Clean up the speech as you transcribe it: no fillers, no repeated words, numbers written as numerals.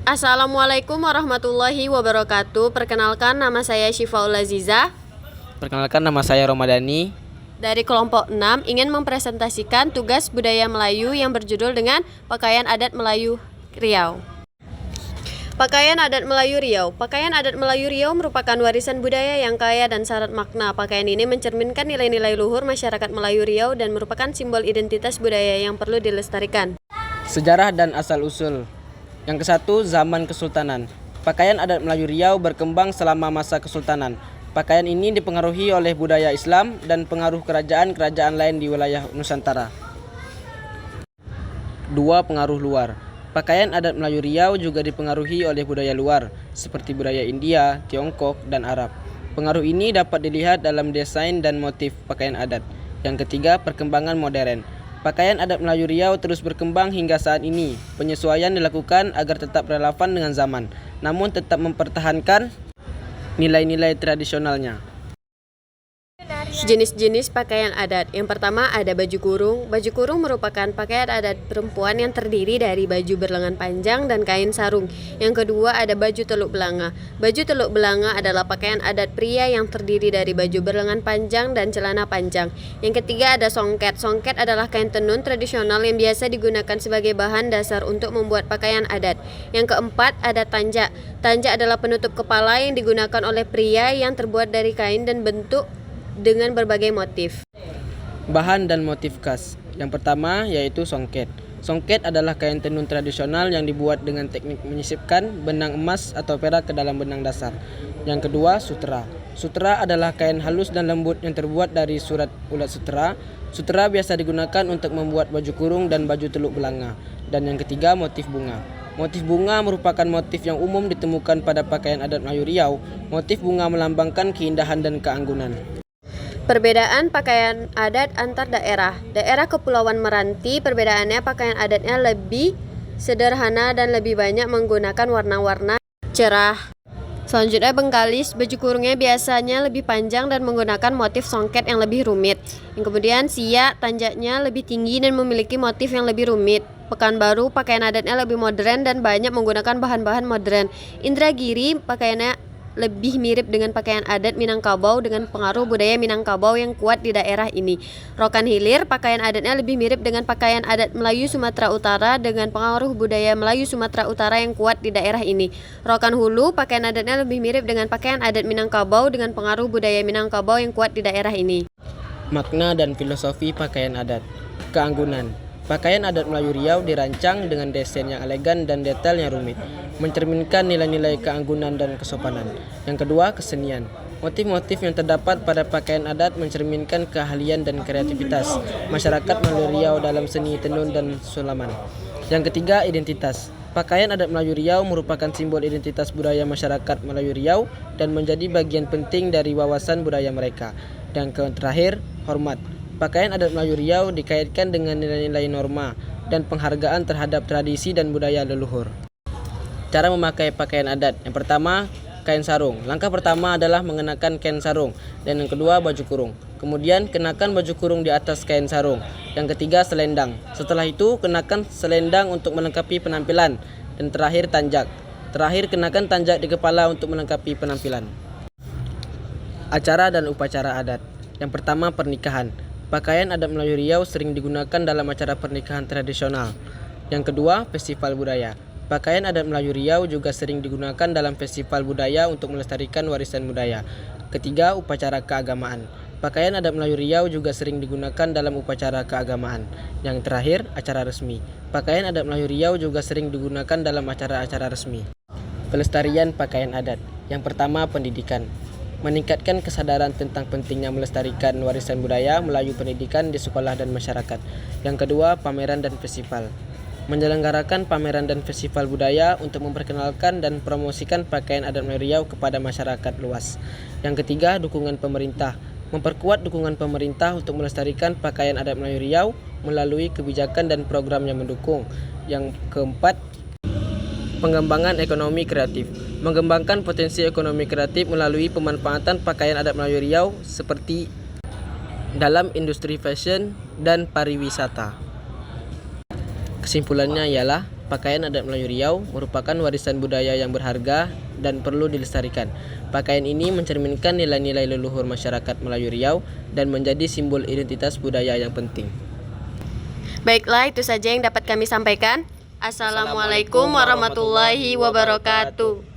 Assalamualaikum warahmatullahi wabarakatuh. Perkenalkan, nama saya Syifaul Aziza. Perkenalkan, nama saya Romadani. Dari kelompok 6 ingin mempresentasikan tugas budaya Melayu yang berjudul dengan Pakaian Adat Melayu Riau. Pakaian adat Melayu Riau. Pakaian adat Melayu Riau merupakan warisan budaya yang kaya dan syarat makna. Pakaian ini mencerminkan nilai-nilai luhur masyarakat Melayu Riau dan merupakan simbol identitas budaya yang perlu dilestarikan. Sejarah dan asal-usul. Yang ke-1, zaman Kesultanan. Pakaian adat Melayu Riau berkembang selama masa Kesultanan. Pakaian ini dipengaruhi oleh budaya Islam dan pengaruh kerajaan-kerajaan lain di wilayah Nusantara. 2. Pengaruh luar. Pakaian adat Melayu Riau juga dipengaruhi oleh budaya luar, seperti budaya India, Tiongkok, dan Arab. Pengaruh ini dapat dilihat dalam desain dan motif pakaian adat. Yang ketiga, perkembangan modern. Pakaian adat Melayu Riau terus berkembang hingga saat ini. Penyesuaian dilakukan agar tetap relevan dengan zaman, namun tetap mempertahankan nilai-nilai tradisionalnya. Jenis-jenis pakaian adat. Yang pertama ada baju kurung. Baju kurung merupakan pakaian adat perempuan yang terdiri dari baju berlengan panjang dan kain sarung. Yang kedua ada baju teluk belanga. Baju teluk belanga adalah pakaian adat pria yang terdiri dari baju berlengan panjang dan celana panjang. Yang ketiga ada songket. Songket adalah kain tenun tradisional yang biasa digunakan sebagai bahan dasar untuk membuat pakaian adat. Yang keempat ada tanjak. Tanjak adalah penutup kepala yang digunakan oleh pria yang terbuat dari kain dan bentuk dengan berbagai motif. Bahan dan motif khas. Yang pertama yaitu songket. Songket adalah kain tenun tradisional yang dibuat dengan teknik menyisipkan benang emas atau perak ke dalam benang dasar. Yang kedua, sutera. Sutera adalah kain halus dan lembut yang terbuat dari surat ulat sutera. Sutera biasa digunakan untuk membuat baju kurung dan baju teluk belanga. Dan yang ketiga, motif bunga. Motif bunga merupakan motif yang umum ditemukan pada pakaian adat Melayu Riau. Motif bunga melambangkan keindahan dan keanggunan. Perbedaan pakaian adat antar daerah. Daerah Kepulauan Meranti, perbedaannya pakaian adatnya lebih sederhana dan lebih banyak menggunakan warna-warna cerah. Selanjutnya Bengkalis, baju kurungnya biasanya lebih panjang dan menggunakan motif songket yang lebih rumit. Yang kemudian Siak, tanjaknya lebih tinggi dan memiliki motif yang lebih rumit. Pekanbaru, pakaian adatnya lebih modern dan banyak menggunakan bahan-bahan modern. Indragiri, pakaiannya lebih mirip dengan pakaian adat Minangkabau dengan pengaruh budaya Minangkabau yang kuat di daerah ini. Rokan Hilir, pakaian adatnya lebih mirip dengan pakaian adat Melayu Sumatera Utara dengan pengaruh budaya Melayu Sumatera Utara yang kuat di daerah ini. Rokan Hulu, pakaian adatnya lebih mirip dengan pakaian adat Minangkabau dengan pengaruh budaya Minangkabau yang kuat di daerah ini. Makna dan filosofi pakaian adat. Keanggunan. Pakaian adat Melayu Riau dirancang dengan desain yang elegan dan detail yang rumit, mencerminkan nilai-nilai keanggunan dan kesopanan. Yang kedua, kesenian. Motif-motif yang terdapat pada pakaian adat mencerminkan keahlian dan kreativitas masyarakat Melayu Riau dalam seni tenun dan sulaman. Yang ketiga, identitas. Pakaian adat Melayu Riau merupakan simbol identitas budaya masyarakat Melayu Riau dan menjadi bagian penting dari wawasan budaya mereka. Dan terakhir, hormat. Pakaian adat Melayu Riau dikaitkan dengan nilai-nilai norma dan penghargaan terhadap tradisi dan budaya leluhur. Cara memakai pakaian adat. Yang pertama, kain sarung. Langkah pertama adalah mengenakan kain sarung dan yang kedua baju kurung. Kemudian kenakan baju kurung di atas kain sarung. Yang ketiga, selendang. Setelah itu kenakan selendang untuk melengkapi penampilan dan terakhir tanjak. Terakhir kenakan tanjak di kepala untuk melengkapi penampilan. Acara dan upacara adat. Yang pertama, pernikahan. Pakaian adat Melayu Riau sering digunakan dalam acara pernikahan tradisional. Yang kedua, festival budaya. Pakaian adat Melayu Riau juga sering digunakan dalam festival budaya untuk melestarikan warisan budaya. Ketiga, upacara keagamaan. Pakaian adat Melayu Riau juga sering digunakan dalam upacara keagamaan. Yang terakhir, acara resmi. Pakaian adat Melayu Riau juga sering digunakan dalam acara-acara resmi. Pelestarian pakaian adat. Yang pertama, pendidikan. Meningkatkan kesadaran tentang pentingnya melestarikan warisan budaya melalui pendidikan di sekolah dan masyarakat. Yang kedua, pameran dan festival. Menyelenggarakan pameran dan festival budaya untuk memperkenalkan dan promosikan pakaian adat Melayu Riau kepada masyarakat luas. Yang ketiga, dukungan pemerintah. Memperkuat dukungan pemerintah untuk melestarikan pakaian adat Melayu Riau melalui kebijakan dan program yang mendukung. Yang keempat, pengembangan ekonomi kreatif. Mengembangkan potensi ekonomi kreatif melalui pemanfaatan pakaian adat Melayu Riau seperti dalam industri fashion dan pariwisata. Kesimpulannya ialah Pakaian adat Melayu Riau merupakan warisan budaya yang berharga dan perlu dilestarikan. Pakaian ini mencerminkan nilai-nilai leluhur masyarakat Melayu Riau dan menjadi simbol identitas budaya yang penting. Baiklah, itu saja yang dapat kami sampaikan. Assalamualaikum warahmatullahi wabarakatuh.